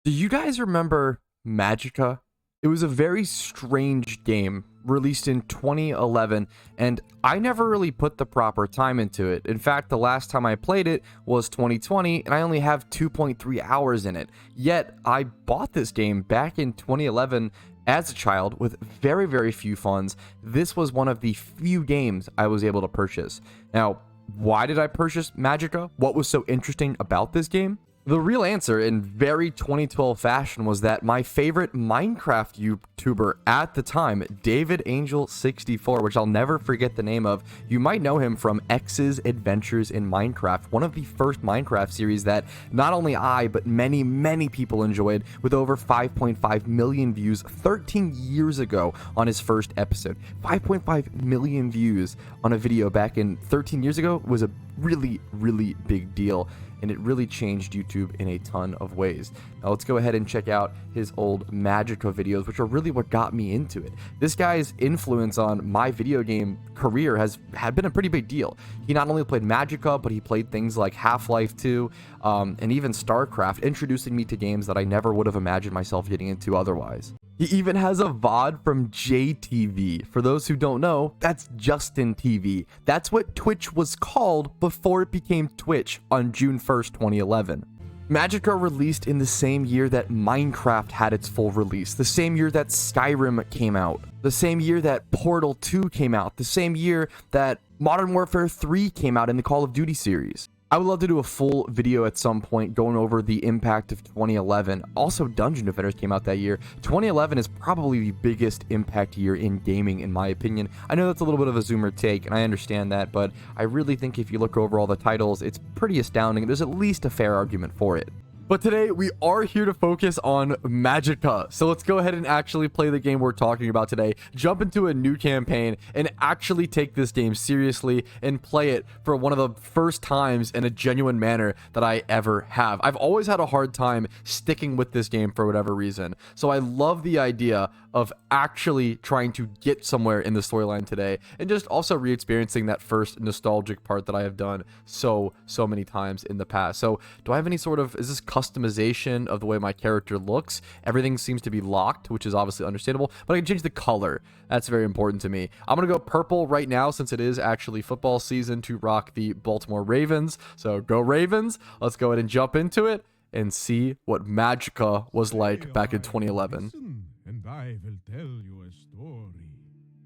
Do you guys remember Magicka? It was a very strange game released in 2011, and I never really put the proper time into it. In fact, the last time I played it was 2020, and I only have 2.3 hours in it. Yet, I bought this game back in 2011 as a child with very, very few funds. This was one of the few games I was able to purchase. Now, why did I purchase Magicka? What was so interesting about this game? The real answer, in very 2012 fashion, was that my favorite Minecraft YouTuber at the time, David Angel 64, which I'll never forget the name of. You might know him from X's Adventures in Minecraft, one of the first Minecraft series that not only I, but many people enjoyed, with over 5.5 million views 13 years ago on his first episode. 5.5 million views on a video back in 13 years ago was a really big deal, and it really changed YouTube in a ton of ways. Now let's go ahead and check out his old Magicka videos, which are really what got me into it. This guy's influence on my video game career had been a pretty big deal. He not only played Magicka, but he played things like Half-Life 2 and even StarCraft, introducing me to games that I never would have imagined myself getting into otherwise. He even has a VOD from JTV. For those who don't know, that's Justin TV. That's what Twitch was called before it became Twitch on June 1st, 2011. Magicka released in the same year that Minecraft had its full release, the same year that Skyrim came out, the same year that Portal 2 came out, the same year that Modern Warfare 3 came out in the Call of Duty series. I would love to do a full video at some point going over the impact of 2011. Also, Dungeon Defenders came out that year. 2011 is probably the biggest impact year in gaming, in my opinion. I know that's a little bit of a zoomer take, and I understand that, but I really think if you look over all the titles, it's pretty astounding. There's at least a fair argument for it. But today, we are here to focus on Magicka. So let's go ahead and actually play the game we're talking about today, jump into a new campaign, and actually take this game seriously and play it for one of the first times in a genuine manner that I ever have. I've always had a hard time sticking with this game for whatever reason. So I love the idea of actually trying to get somewhere in the storyline today, and just also re-experiencing that first nostalgic part that I have done so many times in the past. So do I have any sort of, is this customization of the way my character looks? Everything seems to be locked, which is obviously understandable, but I can change the color. That's very important to me. I'm gonna go purple right now since it is actually football season to rock the Baltimore Ravens. So go Ravens. Let's go ahead and jump into it and see what Magicka was like back in 2011. And I will tell you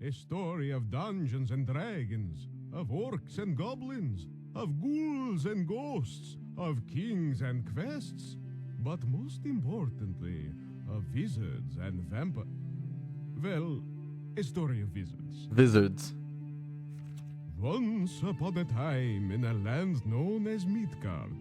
a story of Dungeons and Dragons, of orcs and goblins, of ghouls and ghosts, of kings and quests, but most importantly, of wizards and vampires. Well, a story of wizards. Wizards. Once upon a time, in a land known as Midgard,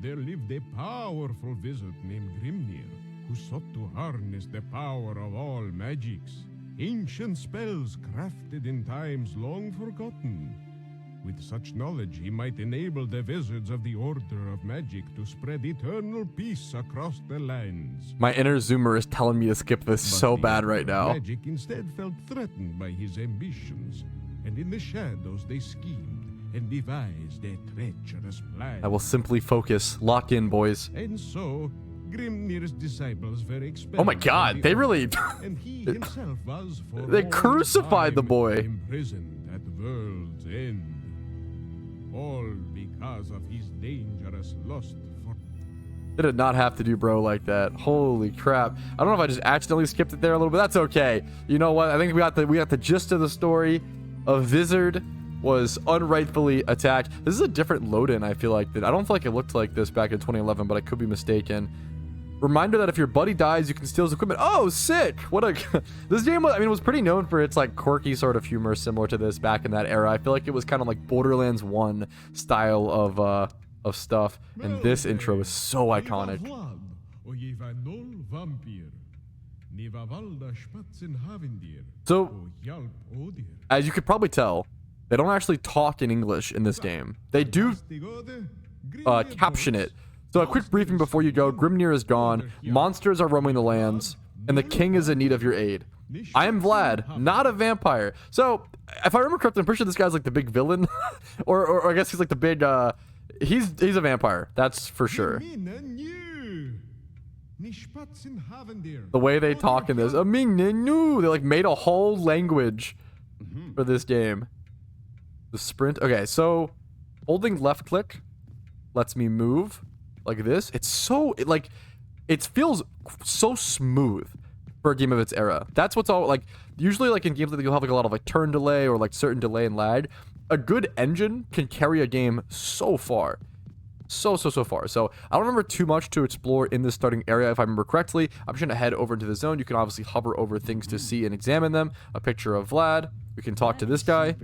there lived a powerful wizard named Grimnir, who sought to harness the power of all magics, ancient spells crafted in times long forgotten. With such knowledge, he might enable the wizards of the Order of Magic to spread eternal peace across the lands. My inner zoomer is telling me to skip this so bad right now. Magic instead felt threatened by his ambitions, and in the shadows they schemed and devised a treacherous plan. I will simply focus. Lock in, boys. And so, Grimnir's disciples were expelled. Oh my god, they really... and he himself was for they all crucified the time boy. imprisoned at the world's end. All because of his dangerous lust for... They did not have to do bro like that. Holy crap. I don't know if I just accidentally skipped it there a little bit. That's okay. You know what? I think we got the gist of the story. A wizard was unrightfully attacked. This is a different load-in, I feel like. I don't feel like it looked like this back in 2011, but I could be mistaken. Reminder that if your buddy dies, you can steal his equipment. Oh, sick! What a... This game, I mean, was pretty known for its, like, quirky sort of humor similar to this back in that era. I feel like it was kind of like Borderlands 1 style of stuff. And this intro is so iconic. So, as you could probably tell, they don't actually talk in English in this game. They do caption it. So a quick briefing before you go. Grimnir is gone, monsters are roaming the lands, and the king is in need of your aid. I am Vlad, not a vampire. So, if I remember correctly, I'm pretty sure this guy's like the big villain. or I guess he's like the big, he's a vampire, that's for sure. The way they talk in this. They like made a whole language for this game. The sprint. Okay, so holding left click lets me move like this. It's so it feels so smooth for a game of its era. That's what's all like. Usually, like in games that you'll have like a lot of like turn delay or like certain delay and lag. A good engine can carry a game so far. So far. So I don't remember too much to explore in this starting area. If I remember correctly, I'm just gonna head over into the zone. You can obviously hover over things to see and examine them. A picture of Vlad. We can talk to this guy.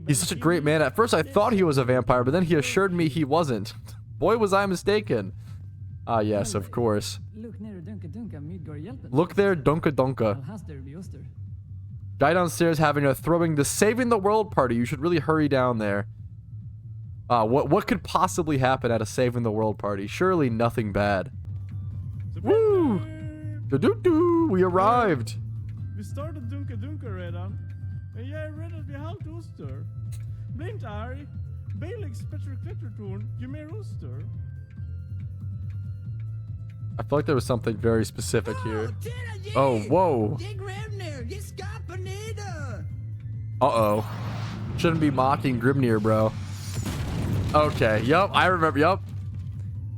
He's such a great man. At first I thought he was a vampire, but then he assured me he wasn't. Boy, was I mistaken. Ah, yes, of course. Look there, Dunka Dunka. Guy downstairs having a throwing the saving the world party. You should really hurry down there. What could possibly happen at a saving the world party? Surely nothing bad. Woo! Do-do-do! We arrived. Vi startade Dunka Dunka redan. Men jag är rädd att vi halvt oster. Bli inte arg. Baileys bättre klättertorn. Ju mer oster. I feel like there was something very specific here. Oh, whoa. Uh-oh. Shouldn't be mocking Grimnir, bro. Okay, yup, I remember, yup.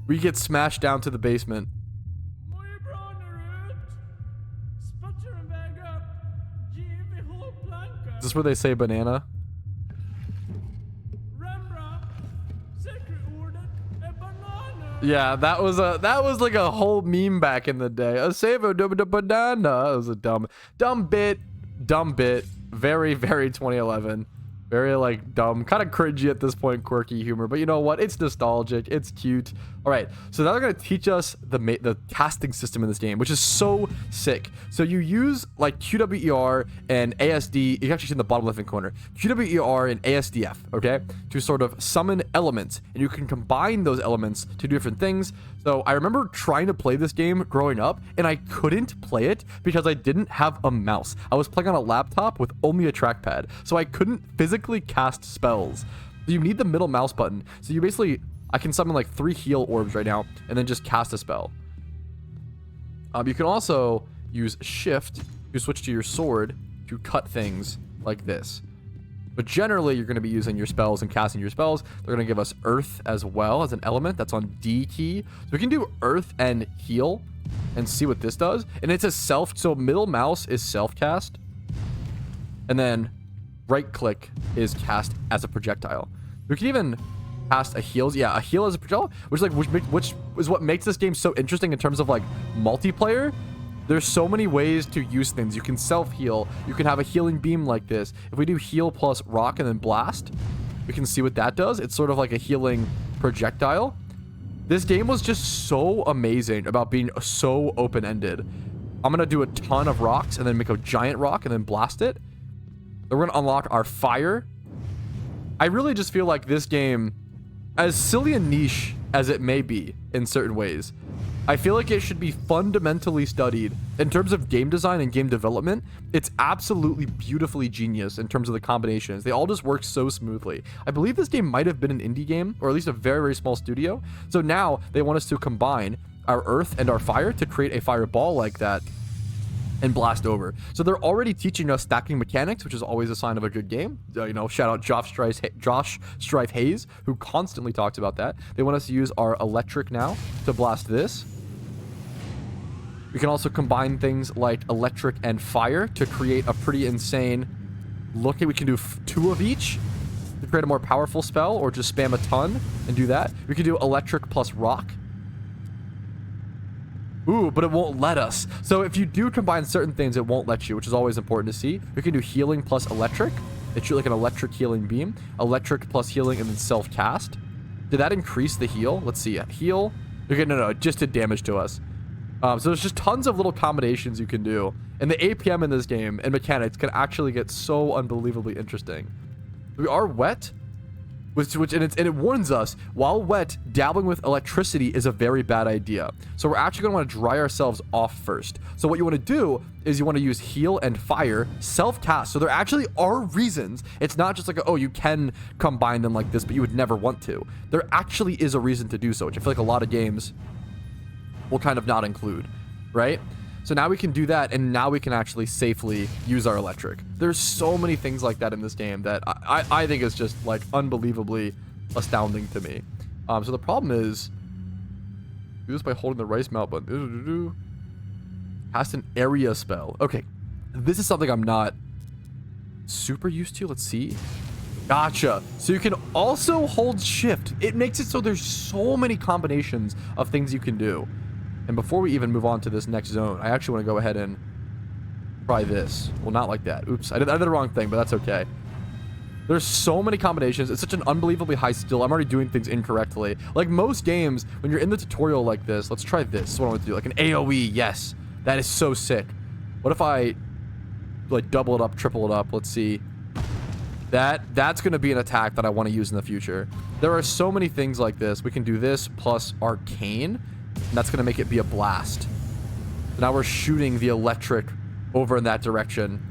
We get smashed down to the basement. Is this where they say banana? Yeah, that was like a whole meme back in the day. A savo banana. That was a dumb bit. Very 2011. Very like dumb, kind of cringy at this point, quirky humor, but you know what? It's nostalgic. It's cute. All right, so now they're gonna teach us the casting system in this game, which is so sick. So you use like QWER and ASD. You can actually see in the bottom left-hand corner, QWER and ASDF, okay, to sort of summon elements, and you can combine those elements to do different things. So I remember trying to play this game growing up, and I couldn't play it because I didn't have a mouse. I was playing on a laptop with only a trackpad, so I couldn't physically cast spells. So you need the middle mouse button. So you basically, I can summon like 3 heal orbs right now, and then just cast a spell. You can also use shift to switch to your sword to cut things like this. But generally, you're going to be using your spells and casting your spells. They're going to give us earth as well as an element. That's on D key. So we can do earth and heal and see what this does. And it's a so middle mouse is self-cast. And then right click is cast as a projectile. We can even cast a heals. Yeah, a heal as a projectile, which is what makes this game so interesting in terms of like multiplayer. There's so many ways to use things. You can self-heal. You can have a healing beam like this. If we do heal plus rock and then blast, we can see what that does. It's sort of like a healing projectile. This game was just so amazing about being so open-ended. I'm going to do a ton of rocks and then make a giant rock and then blast it. Then we're going to unlock our fire. I really just feel like this game, as silly and niche as it may be in certain ways, I feel like it should be fundamentally studied. In terms of game design and game development, it's absolutely beautifully genius in terms of the combinations. They all just work so smoothly. I believe this game might have been an indie game, or at least a very small studio. So now they want us to combine our earth and our fire to create a fireball like that and blast over. So they're already teaching us stacking mechanics, which is always a sign of a good game. You know, shout out Josh Strife Hayes, who constantly talks about that. They want us to use our electric now to blast this. We can also combine things like electric and fire to create a pretty insane look. We can do 2 of each to create a more powerful spell, or just spam a ton and do that. We can do electric plus rock. Ooh, but it won't let us. So if you do combine certain things, it won't let you, which is always important to see. We can do healing plus electric. It's like an electric healing beam. Electric plus healing and then self-cast. Did that increase the heal? Let's see. Heal. Okay, no, it just did damage to us. So there's just tons of little combinations you can do. And the APM in this game and mechanics can actually get so unbelievably interesting. We are wet, and it warns us, while wet, dabbling with electricity is a very bad idea. So we're actually going to want to dry ourselves off first. So what you want to do is you want to use heal and fire, self-cast. So there actually are reasons. It's not just like, oh, you can combine them like this, but you would never want to. There actually is a reason to do so, which I feel like a lot of games will kind of not include, right? So now we can do that, and now we can actually safely use our electric. There's so many things like that in this game that I think is just like unbelievably astounding to me. So the problem is, do this by holding the right mouse button. Cast an area spell. Okay, this is something I'm not super used to. Let's see. Gotcha. So you can also hold shift. It makes it so there's so many combinations of things you can do. And before we even move on to this next zone, I actually want to go ahead and try this. Well, not like that. Oops, I did the wrong thing, but that's okay. There's so many combinations. It's such an unbelievably high skill. I'm already doing things incorrectly. Like most games, when you're in the tutorial like this, let's try this. This is what I want to do. Like an AoE, yes. That is so sick. What if I like double it up, triple it up? Let's see. That's going to be an attack that I want to use in the future. There are so many things like this. We can do this plus arcane, and that's going to make it be a blast. So now we're shooting the electric over in that direction.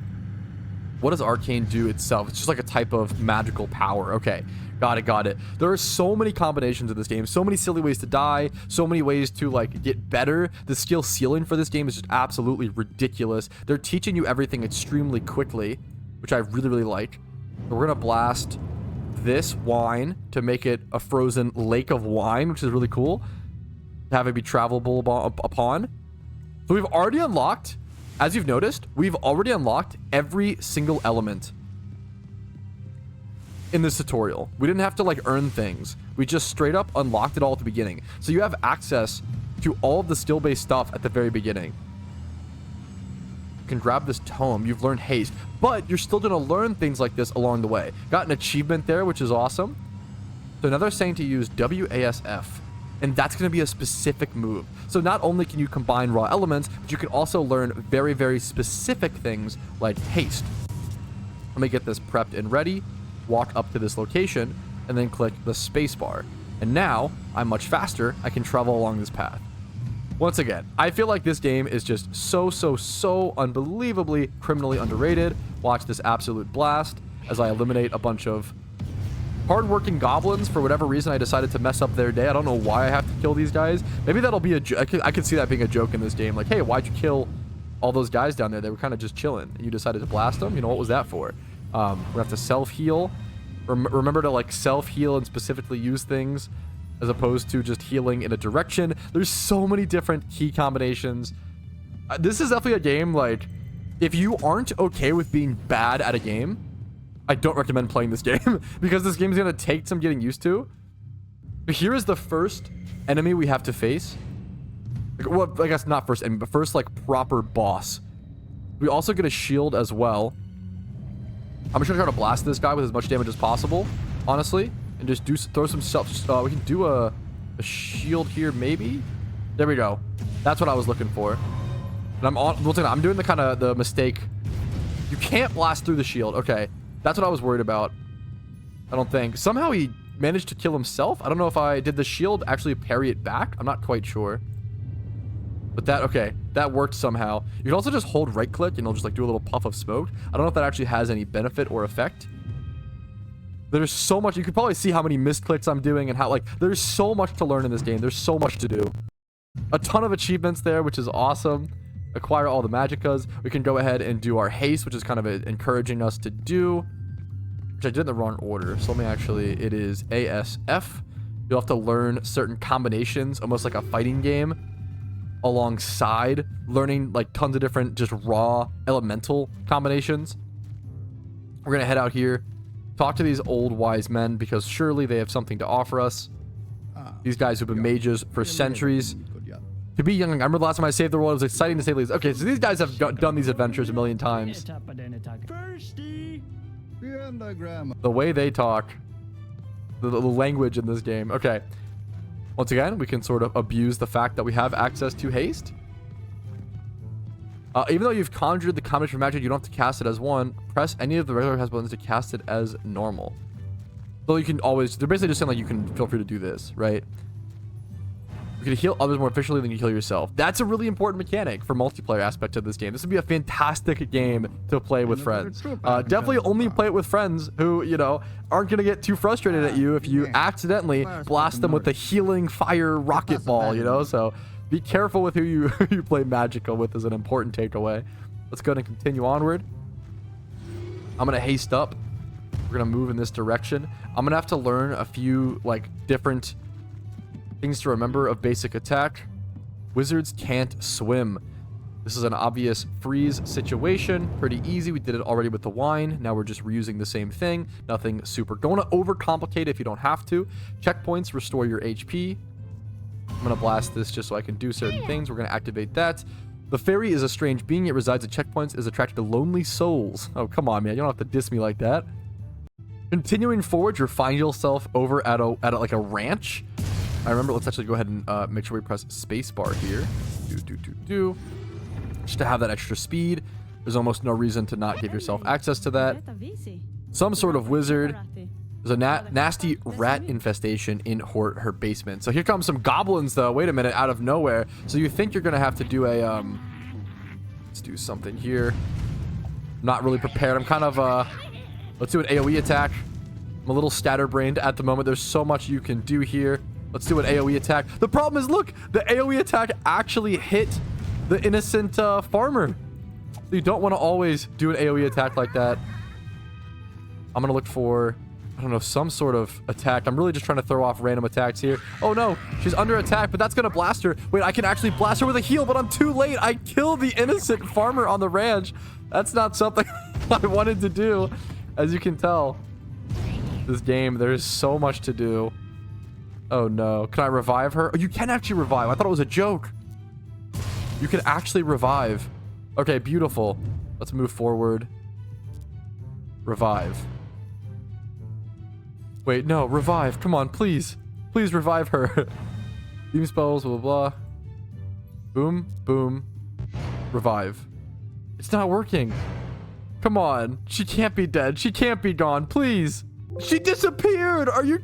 What does arcane do itself? It's just like a type of magical power. Okay, got it. There are so many combinations of this game, so many silly ways to die, so many ways to like get better. The skill ceiling for this game is just absolutely ridiculous. They're teaching you everything extremely quickly, which I really like. We're gonna blast this wine to make it a frozen lake of wine, which is really cool. Have it be travelable upon. So we've already unlocked, as you've noticed, we've already unlocked every single element in this tutorial. We didn't have to like earn things. We just straight up unlocked it all at the beginning. So you have access to all of the skill-based stuff at the very beginning. You can grab this tome. You've learned haste, but you're still going to learn things like this along the way. Got an achievement there, which is awesome. So now they're saying to use WASF, and that's going to be a specific move. So not only can you combine raw elements, but you can also learn very, very specific things like haste. Let me get this prepped and ready, walk up to this location, and then click the spacebar. And now I'm much faster. I can travel along this path. Once again, I feel like this game is just so unbelievably criminally underrated. Watch this absolute blast as I eliminate a bunch of hardworking goblins. For whatever reason, I decided to mess up their day. I don't know why I have to kill these guys. Maybe that'll be a joke. I could see that being a joke in this game. Like, hey, why'd you kill all those guys down there? They were kind of just chilling. You decided to blast them? You know, what was that for? We're gonna have to self-heal. Remember to like self-heal and specifically use things as opposed to just healing in a direction. There's so many different key combinations. This is definitely a game, like, if you aren't okay with being bad at a game, I don't recommend playing this game because this game is going to take some getting used to. But here is the first enemy we have to face. Like, well, I guess not first enemy, but first, like, proper boss. We also get a shield as well. I'm just going to try to blast this guy with as much damage as possible, honestly. And just throw some stuff. We can do a shield here, maybe. There we go. That's what I was looking for. And I'm doing the kind of the mistake. You can't blast through the shield. Okay, that's what I was worried about. I don't think. Somehow he managed to kill himself. I don't know if I did the shield actually parry it back. I'm not quite sure. But that worked somehow. You can also just hold right click and it'll just like do a little puff of smoke. I don't know if that actually has any benefit or effect. There's so much. You could probably see how many misclicks I'm doing and how, like, there's so much to learn in this game. There's so much to do. A ton of achievements there, which is awesome. Acquire all the Magickas. We can go ahead and do our haste, which is kind of encouraging us to do, which I did in the wrong order. So let me actually, it is ASF. You'll have to learn certain combinations, almost like a fighting game, alongside learning like tons of different just raw elemental combinations. We're going to head out here. Talk to these old wise men because surely they have something to offer us. These guys who've been mages for centuries. To be young, I remember the last time I saved the world. It was exciting to say the least. Okay, so these guys have done these adventures a million times. The way they talk, the language in this game. Okay. Once again, we can sort of abuse the fact that we have access to haste. Even though you've conjured the combination of magic, you don't have to cast it as one. Press any of the regular cast buttons to cast it as normal. So you can always, they're basically just saying like you can feel free to do this, right? You can heal others more efficiently than you heal yourself. That's a really important mechanic for multiplayer aspect of this game. This would be a fantastic game to play with friends. Definitely only play it with friends who, you know, aren't going to get too frustrated at you if you accidentally blast them with the healing fire rocket ball, you know? So Be careful with who you who you play Magicka with is an important takeaway. Let's go ahead and continue onward. I'm gonna haste up. We're gonna move in this direction. I'm gonna have to learn a few like different things to remember of basic attack. Wizards can't swim. This is an obvious freeze situation. Pretty easy. We did it already with the wine. Now we're just reusing the same thing. Nothing super. Don't want to overcomplicate if you don't have to. Checkpoints restore your HP. I'm going to blast this just so I can do certain things. We're going to activate that. The fairy is a strange being. It resides at checkpoints, is attracted to lonely souls. Oh, come on, man. You don't have to diss me like that. Continuing forward, you'll find yourself over at like a ranch. I remember, let's actually go ahead and make sure we press spacebar here. Just to have that extra speed. There's almost no reason to not give yourself access to that. Some sort of wizard. There's a nasty rat infestation in her basement. So here comes some goblins, though. Wait a minute, out of nowhere. So you think you're going to have to do a... let's do something here. I'm not really prepared. I'm kind of... let's do an AoE attack. I'm a little scatterbrained at the moment. There's so much you can do here. Let's do an AoE attack. The problem is, look, the AoE attack actually hit the innocent farmer. So you don't want to always do an AoE attack like that. I'm going to look for, I don't know, some sort of attack. I'm really just trying to throw off random attacks here. Oh no, she's under attack, but that's going to blast her. Wait, I can actually blast her with a heal, but I'm too late. I killed the innocent farmer on the ranch. That's not something I wanted to do. As you can tell, this game, there's so much to do. Oh no, can I revive her? Oh, you can actually revive. I thought it was a joke. You can actually revive. Okay, beautiful. Let's move forward. Revive. Wait, no, revive. Come on, please. Please revive her. Beam spells, blah, blah, blah. Boom, boom. Revive. It's not working. Come on. She can't be dead. She can't be gone. Please. She disappeared. Are you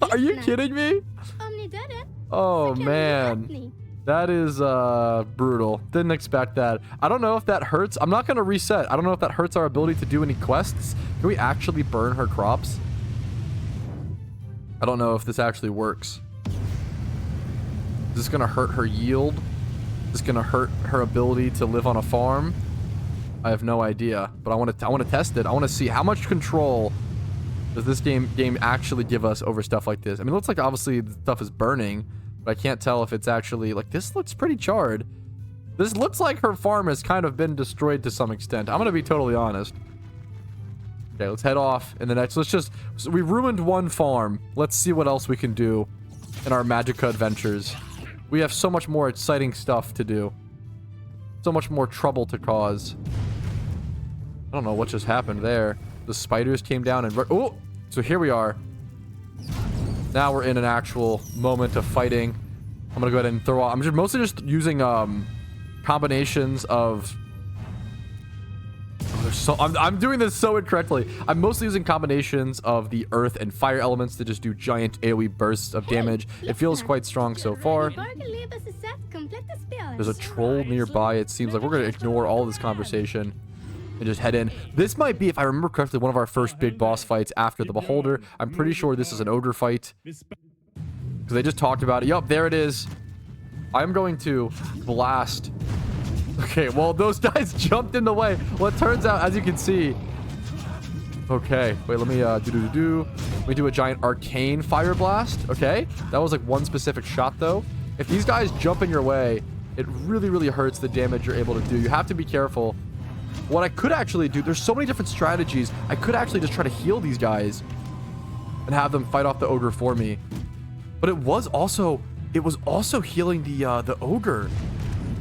Are you kidding me? Oh, man. That is brutal. Didn't expect that. I don't know if that hurts. I'm not going to reset. I don't know if that hurts our ability to do any quests. Can we actually burn her crops? I don't know if this actually works. Is this going to hurt her yield? Is this going to hurt her ability to live on a farm? I have no idea, but I want to test it. I want to see how much control does this game actually give us over stuff like this. I mean, it looks like obviously the stuff is burning, but I can't tell if it's actually, like, this looks pretty charred. This looks like her farm has kind of been destroyed to some extent. I'm going to be totally honest. Okay, let's head off in the next. So we ruined one farm. Let's see what else we can do in our Magicka adventures. We have so much more exciting stuff to do. So much more trouble to cause. I don't know what just happened there. The spiders came down and... Oh! So here we are. Now we're in an actual moment of fighting. I'm gonna go ahead and throw off. I'm mostly just using combinations of... I'm doing this so incorrectly. I'm mostly using combinations of the earth and fire elements to just do giant AoE bursts of damage. It feels quite strong so far. There's a troll nearby. It seems like we're going to ignore all this conversation and just head in. This might be, if I remember correctly, one of our first big boss fights after the Beholder. I'm pretty sure this is an ogre fight, because they just talked about it. Yup, there it is. I'm going to blast. Okay, well, those guys jumped in the way. Well, it turns out, as you can see... Okay, wait, let me Let me do a giant arcane fire blast. Okay, that was like one specific shot, though. If these guys jump in your way, it really, really hurts the damage you're able to do. You have to be careful. What I could actually do, there's so many different strategies. I could actually just try to heal these guys and have them fight off the ogre for me. But it was also healing the ogre.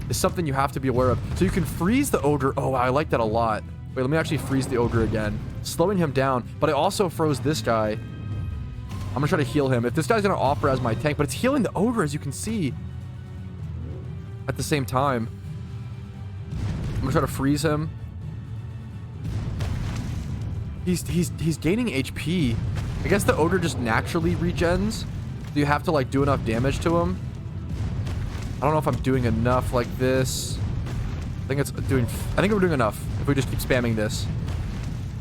Is something you have to be aware of. So you can freeze the ogre. Oh, I like that a lot. Wait, let me actually freeze the ogre again, slowing him down. But I also froze this guy. I'm gonna try to heal him. If this guy's gonna offer as my tank, but it's healing the ogre, as you can see. At the same time, I'm gonna try to freeze him. He's gaining HP. I guess the ogre just naturally regens. Do you have to like do enough damage to him? I don't know if I'm doing enough like this. I think we're doing enough if we just keep spamming this.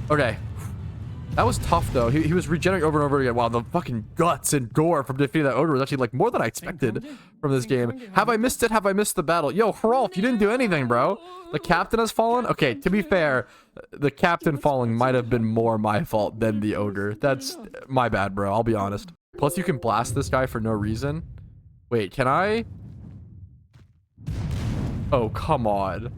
Okay. That was tough, though. He was regenerating over and over again. Wow, the fucking guts and gore from defeating that ogre was actually, like, more than I expected from this game. Have I missed it? Have I missed the battle? Yo, Hrolf, you didn't do anything, bro. The captain has fallen? Okay, to be fair, the captain falling might have been more my fault than the ogre. That's my bad, bro. I'll be honest. Plus, you can blast this guy for no reason. Wait, can I? Oh, come on.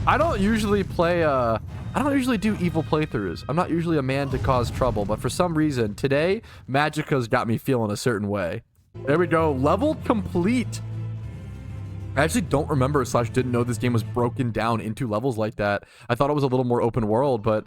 I don't usually play, I don't usually do evil playthroughs. I'm not usually a man to cause trouble, but for some reason, today, Magicka's got me feeling a certain way. There we go. Level complete. I actually don't remember / didn't know this game was broken down into levels like that. I thought it was a little more open world, but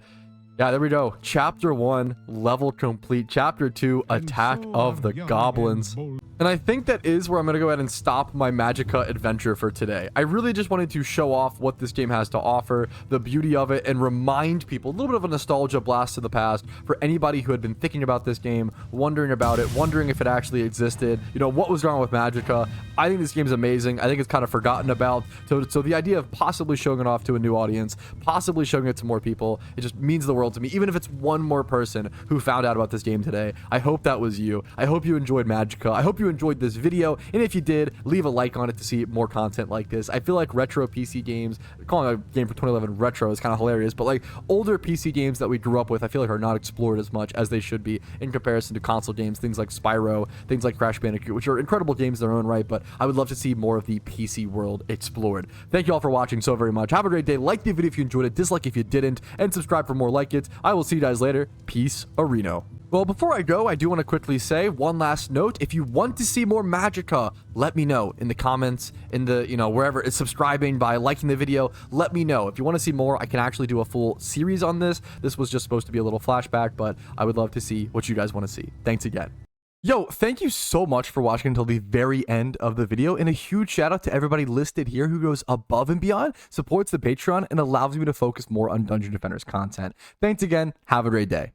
yeah, there we go. Chapter 1, level complete. Chapter 2, Attack of the Goblins. And I think that is where I'm going to go ahead and stop my Magicka adventure for today. I really just wanted to show off what this game has to offer, the beauty of it, and remind people, a little bit of a nostalgia blast to the past for anybody who had been thinking about this game, wondering about it, wondering if it actually existed, you know, what was wrong with Magicka. I think this game's amazing. I think it's kind of forgotten about. So the idea of possibly showing it off to a new audience, possibly showing it to more people, it just means the world to me. Even if it's one more person who found out about this game today, I hope that was you. I hope you enjoyed Magicka. I hope you enjoyed this video, and if you did, leave a like on it to see more content like this. I feel like retro PC games, calling a game for 2011 retro is kind of hilarious, but like older PC games that we grew up with, I feel like are not explored as much as they should be in comparison to console games, things like Spyro, things like Crash Bandicoot, which are incredible games in their own right, but I would love to see more of the PC world explored. Thank you all for watching so very much. Have a great day. Like the video if you enjoyed it, dislike if you didn't, and subscribe for more like it. I will see you guys later. Peace, Areno. Well, before I go, I do want to quickly say one last note. If you want to see more Magicka, let me know in the comments, in the, you know, wherever it's subscribing, by liking the video. Let me know. If you want to see more, I can actually do a full series on this. This was just supposed to be a little flashback, but I would love to see what you guys want to see. Thanks again. Yo, thank you so much for watching until the very end of the video, and a huge shout out to everybody listed here who goes above and beyond, supports the Patreon, and allows me to focus more on Dungeon Defenders content. Thanks again. Have a great day.